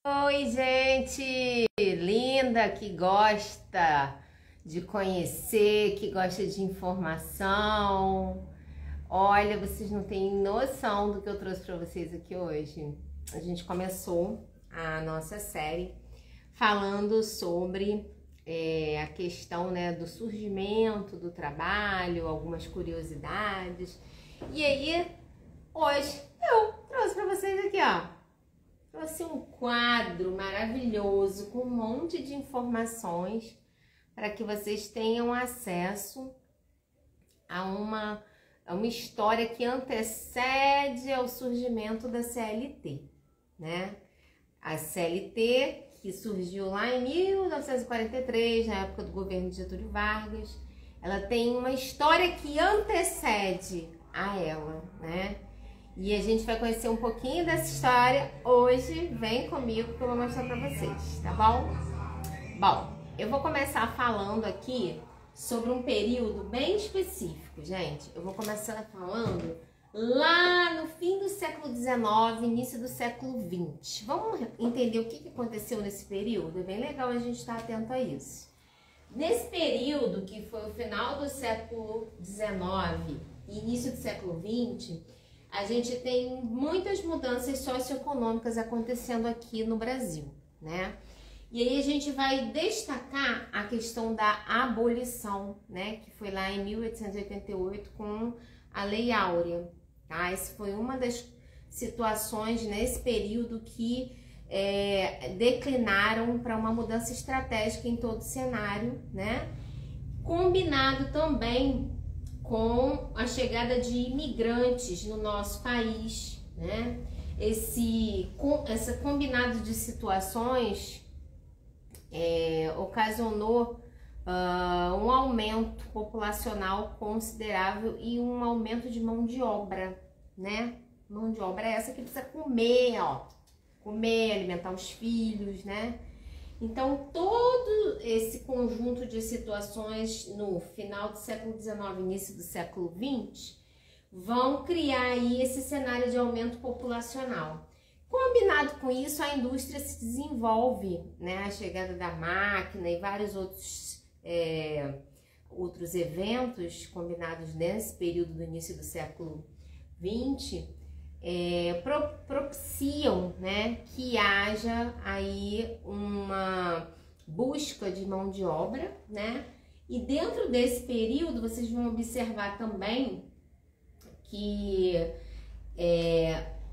Oi, gente linda que gosta de conhecer, que gosta de informação. Olha, vocês não têm noção do que eu trouxe para vocês aqui hoje. A gente começou a nossa série falando sobre a questão, né, do surgimento do trabalho, algumas curiosidades. E aí, hoje eu trouxe para vocês aqui, ó. Trouxe um quadro maravilhoso com um monte de informações para que vocês tenham acesso a uma história que antecede ao surgimento da CLT, né? A CLT, que surgiu lá em 1943, na época do governo de Getúlio Vargas, ela tem uma história que antecede a ela, né? E a gente vai conhecer um pouquinho dessa história hoje. Vem comigo que eu vou mostrar pra vocês, tá bom? Bom, eu vou começar falando aqui sobre um período bem específico, gente. Eu vou começar falando lá no fim do século XIX, início do século XX. Vamos entender o que aconteceu nesse período? É bem legal a gente estar atento a isso. Nesse período, que foi o final do século XIX e início do século XX, a gente tem muitas mudanças socioeconômicas acontecendo aqui no Brasil, né? E aí a gente vai destacar a questão da abolição, né? Que foi lá em 1888 com a Lei Áurea, tá? Essa foi uma das situações nesse período que declinaram para uma mudança estratégica em todo o cenário, né? Combinado também com a chegada de imigrantes no nosso país, né? Esse combinado de situações ocasionou um aumento populacional considerável e um aumento de mão de obra, né? Mão de obra é essa que precisa comer, ó, comer, alimentar os filhos, né? Então, todo esse conjunto de situações no final do século XIX, início do século XX, vão criar aí esse cenário de aumento populacional. Combinado com isso, a indústria se desenvolve, né? A chegada da máquina e vários outros eventos combinados nesse período do início do século XX, propiciam, né, que haja aí uma busca de mão de obra, né? E dentro desse período vocês vão observar também que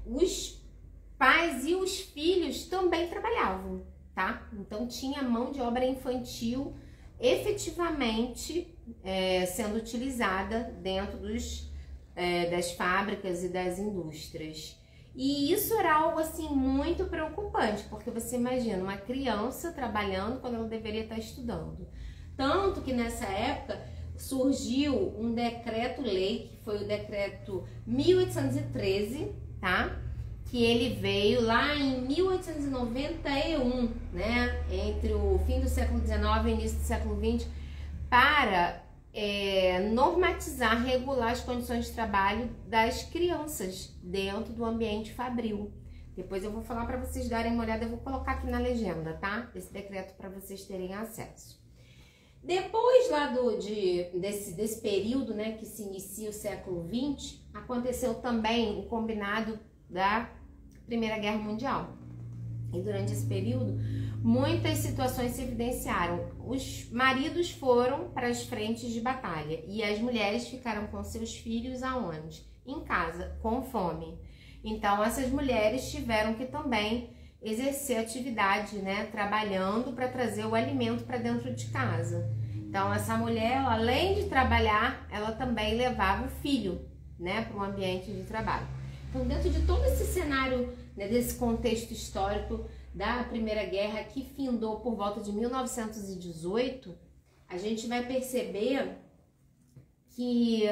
os pais e os filhos também trabalhavam, tá? Então tinha mão de obra infantil efetivamente sendo utilizada dentro das fábricas e das indústrias. E isso era algo assim muito preocupante, porque você imagina uma criança trabalhando quando ela deveria estar estudando. Tanto que nessa época surgiu um decreto-lei, que foi o decreto 1813, tá? Que ele veio lá em 1891, né? Entre o fim do século XIX e o início do século XX, para normatizar, regular as condições de trabalho das crianças dentro do ambiente fabril. Depois eu vou falar para vocês darem uma olhada, eu vou colocar aqui na legenda, tá? Esse decreto para vocês terem acesso. Depois lá desse período, né, que se inicia o século XX, aconteceu também o combinado da Primeira Guerra Mundial. E durante esse período, muitas situações se evidenciaram. Os maridos foram para as frentes de batalha e as mulheres ficaram com seus filhos aonde? Em casa, com fome. Então, essas mulheres tiveram que também exercer atividade, né? Trabalhando para trazer o alimento para dentro de casa. Então, essa mulher, além de trabalhar, ela também levava o filho, né, para o ambiente de trabalho. Então, dentro de todo esse cenário, né, desse contexto histórico da Primeira Guerra, que findou por volta de 1918, a gente vai perceber que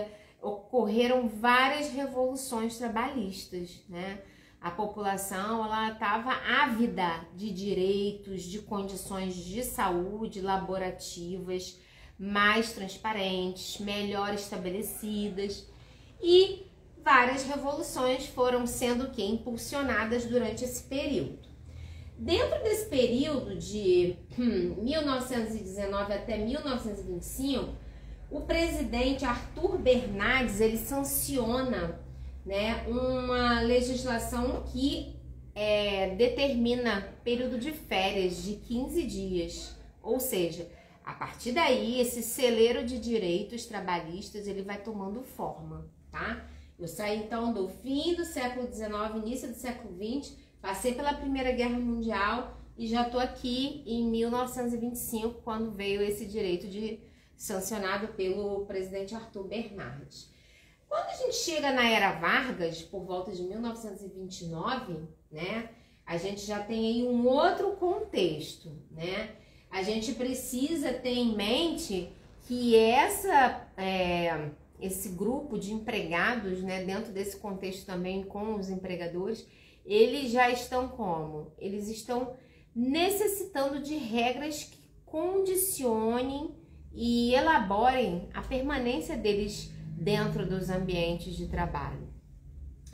ocorreram várias revoluções trabalhistas, né? A população, ela estava ávida de direitos, de condições de saúde laborativas mais transparentes, melhor estabelecidas, e várias revoluções foram sendo impulsionadas durante esse período. Dentro desse período de 1919 até 1925, o presidente Arthur Bernardes, ele sanciona, né, uma legislação que determina período de férias de 15 dias. Ou seja, a partir daí, esse celeiro de direitos trabalhistas, ele vai tomando forma, tá? Eu saí, então, do fim do século XIX, início do século XX, passei pela Primeira Guerra Mundial e já tô aqui em 1925, quando veio esse direito sancionado pelo presidente Arthur Bernardes. Quando a gente chega na Era Vargas, por volta de 1929, né, a gente já tem aí um outro contexto, né? A gente precisa ter em mente que esse grupo de empregados, né, dentro desse contexto também com os empregadores, eles já estão como? Eles estão necessitando de regras que condicionem e elaborem a permanência deles dentro dos ambientes de trabalho.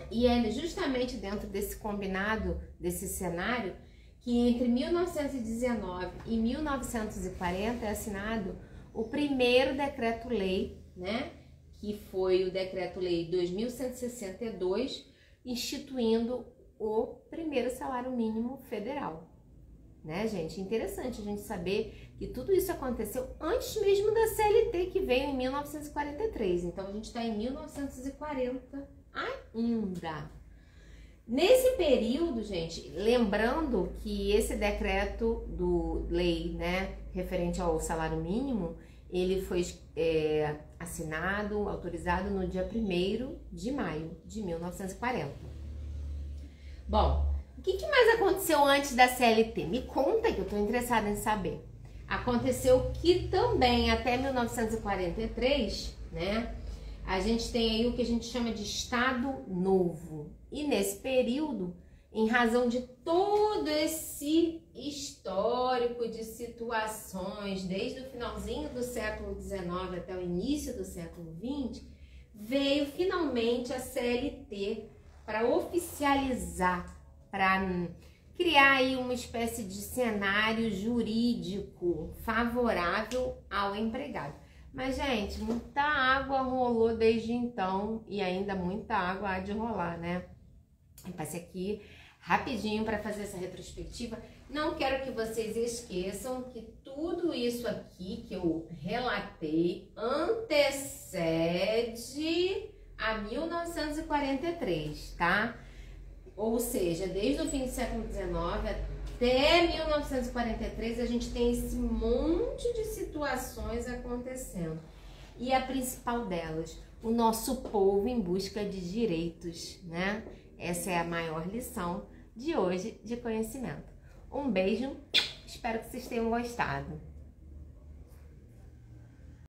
E é justamente dentro desse combinado, desse cenário, que entre 1919 e 1940 é assinado o primeiro decreto-lei, né, que foi o Decreto-Lei 2162, instituindo o primeiro salário mínimo federal. Né, gente? Interessante a gente saber que tudo isso aconteceu antes mesmo da CLT, que veio em 1943. Então, a gente está em 1940 ainda. Nesse período, gente, lembrando que esse decreto do lei, né, referente ao salário mínimo, ele foi assinado, autorizado no dia 1º de maio de 1940. Bom, o que mais aconteceu antes da CLT? Me conta que eu estou interessada em saber. Aconteceu que também até 1943, né, a gente tem aí o que a gente chama de Estado Novo. E nesse período, em razão de todo esse histórico de situações, desde o finalzinho do século XIX até o início do século XX, veio finalmente a CLT para oficializar, para criar aí uma espécie de cenário jurídico favorável ao empregado. Mas, gente, muita água rolou desde então e ainda muita água há de rolar, né? Eu passei aqui rapidinho para fazer essa retrospectiva. Não quero que vocês esqueçam que tudo isso aqui que eu relatei antecede a 1943, tá? Ou seja, desde o fim do século XIX até 1943, a gente tem esse monte de situações acontecendo. E a principal delas, o nosso povo em busca de direitos, né? Essa é a maior lição de hoje de conhecimento. Um beijo, espero que vocês tenham gostado.